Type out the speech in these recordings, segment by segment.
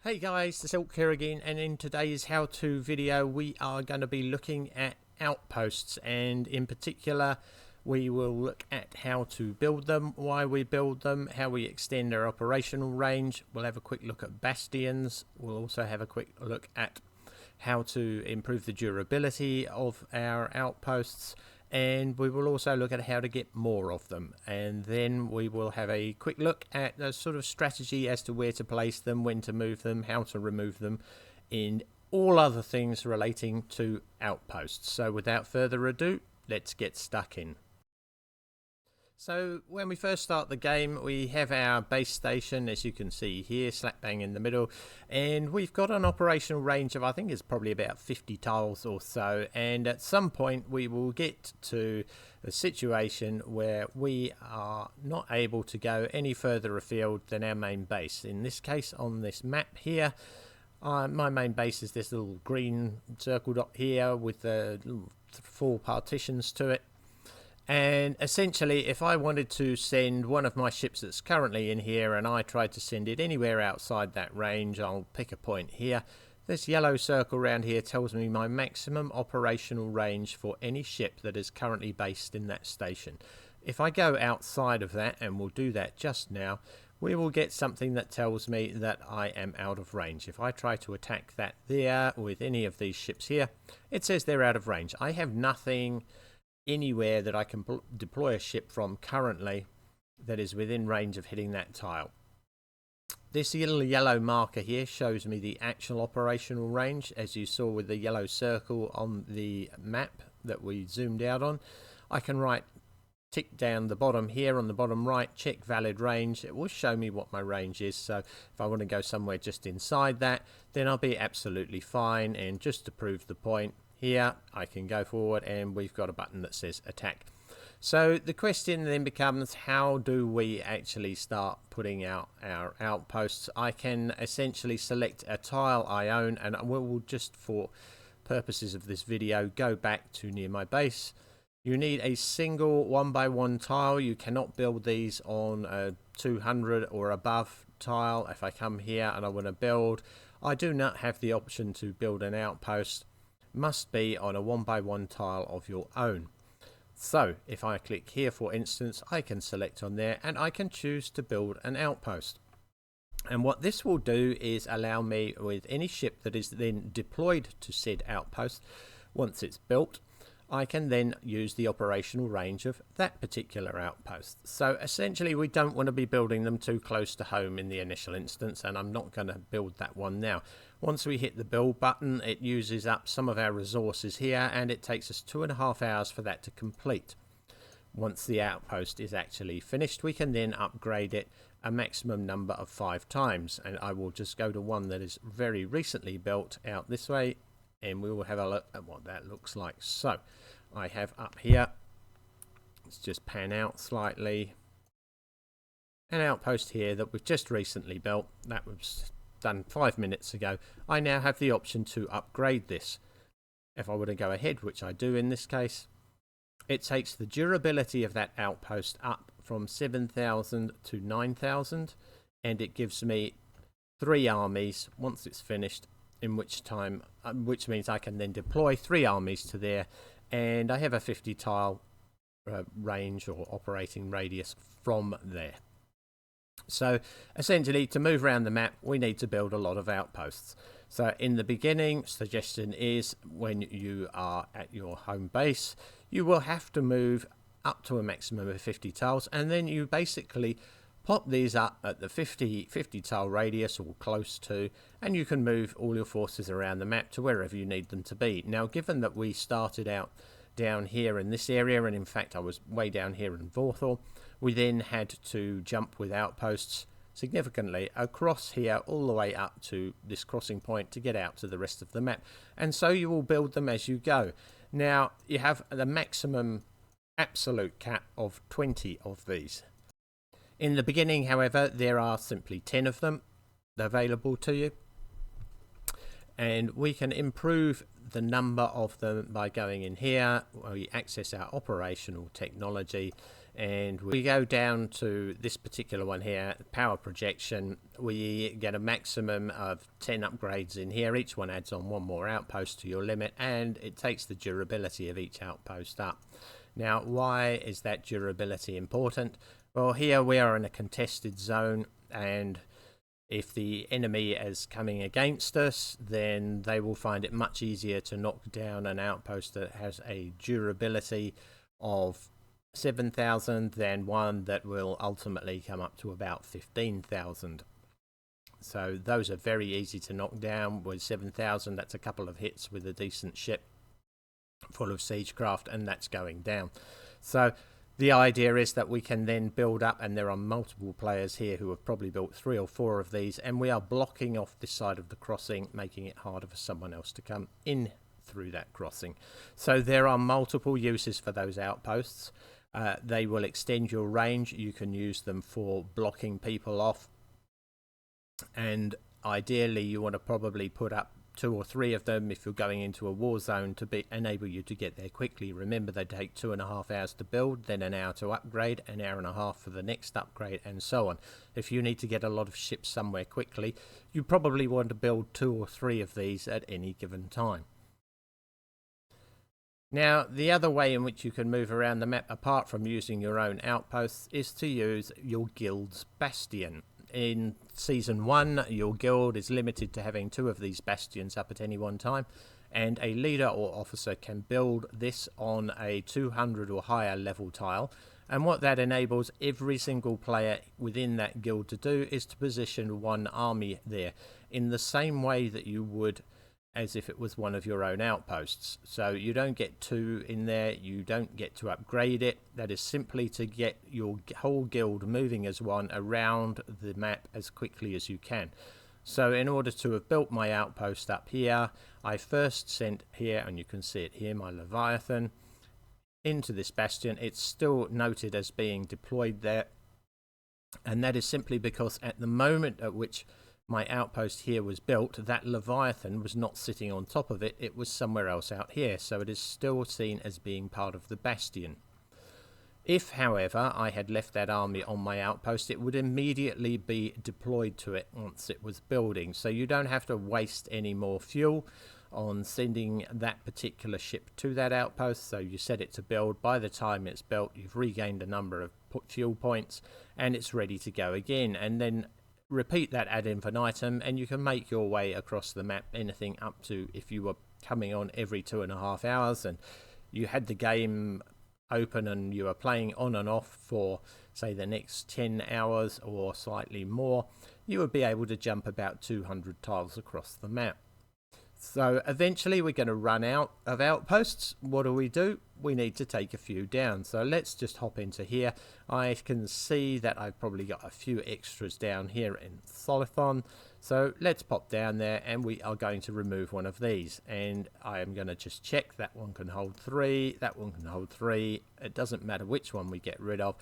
Hey guys, the Silk here again, and in today's how-to video we are going to be looking at outposts, and in particular we will look at how to build them, why we build them, how we extend their operational range. We'll have a quick look at bastions. We'll also have a quick look at how to improve the durability of our outposts, and we will also look at how to get more of them, and then we will have a quick look at a sort of strategy as to where to place them, when to move them, how to remove them, and all other things relating to outposts. So without further ado, let's get stuck in. So when we first start the game, we have our base station, as you can see here, slap bang in the middle, and we've got an operational range of, I think it's probably about 50 tiles or so, and at some point we will get to a situation where we are not able to go any further afield than our main base. In this case, on this map here, my main base is this little green circle dot here with the 4 partitions to it. And essentially, if I wanted to send one of my ships that's currently in here and I tried to send it anywhere outside that range, I'll pick a point here. This yellow circle around here tells me my maximum operational range for any ship that is currently based in that station. If I go outside of that, and we'll do that just now, we will get something that tells me that I am out of range. If I try to attack that there with any of these ships here, it says they're out of range. I have nothing anywhere that I can deploy a ship from currently that is within range of hitting that tile. This little yellow marker here shows me the actual operational range, as you saw with the yellow circle on the map that we zoomed out on. I can tick down the bottom here on the bottom right, check valid range. It will show me what my range is, so if I want to go somewhere just inside that, then I'll be absolutely fine. And just to prove the point, here I can go forward and we've got a button that says attack. So the question then becomes, how do we actually start putting out our outposts? I can essentially select a tile I own, and we'll just, for purposes of this video, go back to near my base. You need a single 1x1 tile. You cannot build these on a 200 or above tile. If I come here and I want to build, I do not have the option to build an outpost. Must be on a 1x1 tile of your own. So if I click here, for instance, I can select on there and I can choose to build an outpost. And what this will do is allow me, with any ship that is then deployed to said outpost, once it's built, I can then use the operational range of that particular outpost. So essentially we don't want to be building them too close to home in the initial instance, and I'm not going to build that one now. Once we hit the build button, it uses up some of our resources here, and it takes us 2.5 hours for that to complete. Once the outpost is actually finished, we can then upgrade it a maximum number of 5 times, and I will just go to one that is very recently built out this way, and we will have a look at what that looks like. So I have up here, let's just pan out slightly, an outpost here that we've just recently built. That was done 5 minutes ago. I now have the option to upgrade this. If I were to go ahead, which I do in this case, it takes the durability of that outpost up from 7,000 to 9,000, and it gives me 3 armies once it's finished, in which means I can then deploy 3 armies to there, and I have a 50 tile range or operating radius from there. So essentially, to move around the map, we need to build a lot of outposts. So in the beginning, suggestion is, when you are at your home base, you will have to move up to a maximum of 50 tiles, and then you basically pop these up at the 50 tile radius or close to, and you can move all your forces around the map to wherever you need them to be. Now, given that we started out down here in this area, and in fact I was way down here in Vorthor, we then had to jump with outposts significantly across here all the way up to this crossing point to get out to the rest of the map, and so you will build them as you go. Now you have the maximum absolute cap of 20 of these. In the beginning, however, there are simply 10 of them available to you, and we can improve the number of them by going in here. We access our operational technology, And we go down to this particular one here, power projection. We get a maximum of 10 upgrades in here. Each one adds on one more outpost to your limit, and it takes the durability of each outpost up. Now, why is that durability important? Well, here we are in a contested zone, and if the enemy is coming against us, then they will find it much easier to knock down an outpost that has a durability of 7,000 than one that will ultimately come up to about 15,000. So those are very easy to knock down. With 7,000, that's a couple of hits with a decent ship full of siegecraft, and that's going down. So the idea is that we can then build up, and there are multiple players here who have probably built 3 or 4 of these, and we are blocking off this side of the crossing, making it harder for someone else to come in through that crossing. So there are multiple uses for those outposts. They will extend your range. You can use them for blocking people off, and ideally you want to probably put up 2 or 3 of them if you're going into a war zone to enable you to get there quickly. Remember, they take 2.5 hours to build, then an hour to upgrade, an hour and a half for the next upgrade, and so on. If you need to get a lot of ships somewhere quickly, you probably want to build 2 or 3 of these at any given time. Now, the other way in which you can move around the map, apart from using your own outposts, is to use your guild's bastion. In Season 1, your guild is limited to having 2 of these bastions up at any one time, and a leader or officer can build this on a 200 or higher level tile. And what that enables every single player within that guild to do is to position one army there in the same way that you would as if it was one of your own outposts. So you don't get 2 in there, you don't get to upgrade it. That is simply to get your whole guild moving as one around the map as quickly as you can. So in order to have built my outpost up here, I first sent here, and you can see it here, my Leviathan into this bastion. It's still noted as being deployed there, and that is simply because at the moment at which my outpost here was built, that Leviathan was not sitting on top of it, it was somewhere else out here, so it is still seen as being part of the bastion. If, however, I had left that army on my outpost, it would immediately be deployed to it once it was building, so you don't have to waste any more fuel on sending that particular ship to that outpost. So you set it to build. By the time it's built, you've regained a number of fuel points, and it's ready to go again, and then repeat that ad infinitum, and you can make your way across the map, anything up to, if you were coming on every 2.5 hours and you had the game open and you were playing on and off for, say, the next 10 hours or slightly more, you would be able to jump about 200 tiles across the map. So eventually we're going to run out of outposts. What do? We need to take a few down. So let's just hop into here. I can see that I've probably got a few extras down here in Solothon. So let's pop down there, and we are going to remove one of these. And I am going to just check that one can hold 3. That one can hold 3. It doesn't matter which one we get rid of.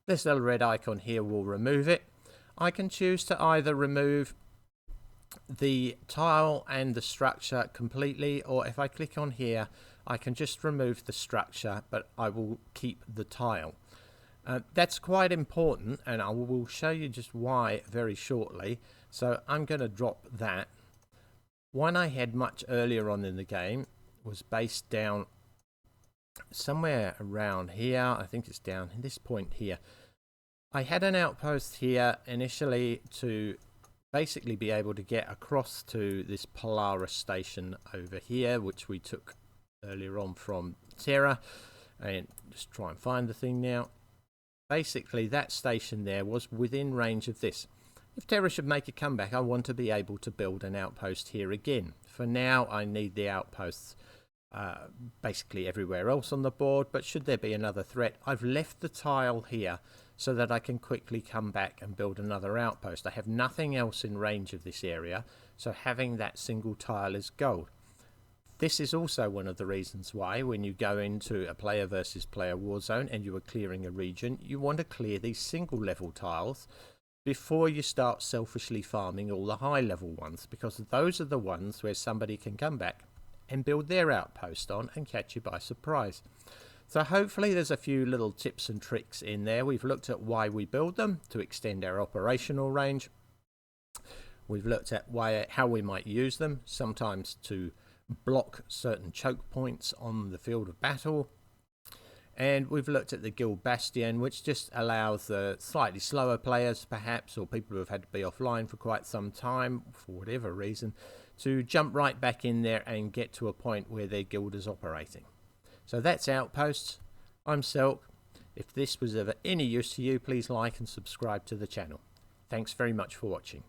This little red icon here will remove it. I can choose to either remove the tile and the structure completely, or if I click on here, I can just remove the structure, but I will keep the tile. That's quite important, and I will show you just why very shortly. So I'm going to drop that. One I had much earlier on in the game was based down somewhere around here. I think it's down at this point here. I had an outpost here initially to basically be able to get across to this Polaris station over here, which we took earlier on from Terra. And just try and find the thing now. Basically, that station there was within range of this. If Terra should make a comeback, I want to be able to build an outpost here again. For now, I need the outposts basically everywhere else on the board, but should there be another threat, I've left the tile here so that I can quickly come back and build another outpost. I have nothing else in range of this area, so having that single tile is gold. This is also one of the reasons why when you go into a player versus player war zone and you are clearing a region, you want to clear these single level tiles before you start selfishly farming all the high level ones, because those are the ones where somebody can come back and build their outpost on and catch you by surprise. So hopefully there's a few little tips and tricks in there. We've looked at why we build them, to extend our operational range. We've looked at how we might use them, sometimes to block certain choke points on the field of battle. And we've looked at the Guild Bastion, which just allows the slightly slower players perhaps, or people who have had to be offline for quite some time for whatever reason, to jump right back in there and get to a point where their guild is operating. So that's Outposts. I'm Silk. If this was of any use to you, please like and subscribe to the channel. Thanks very much for watching.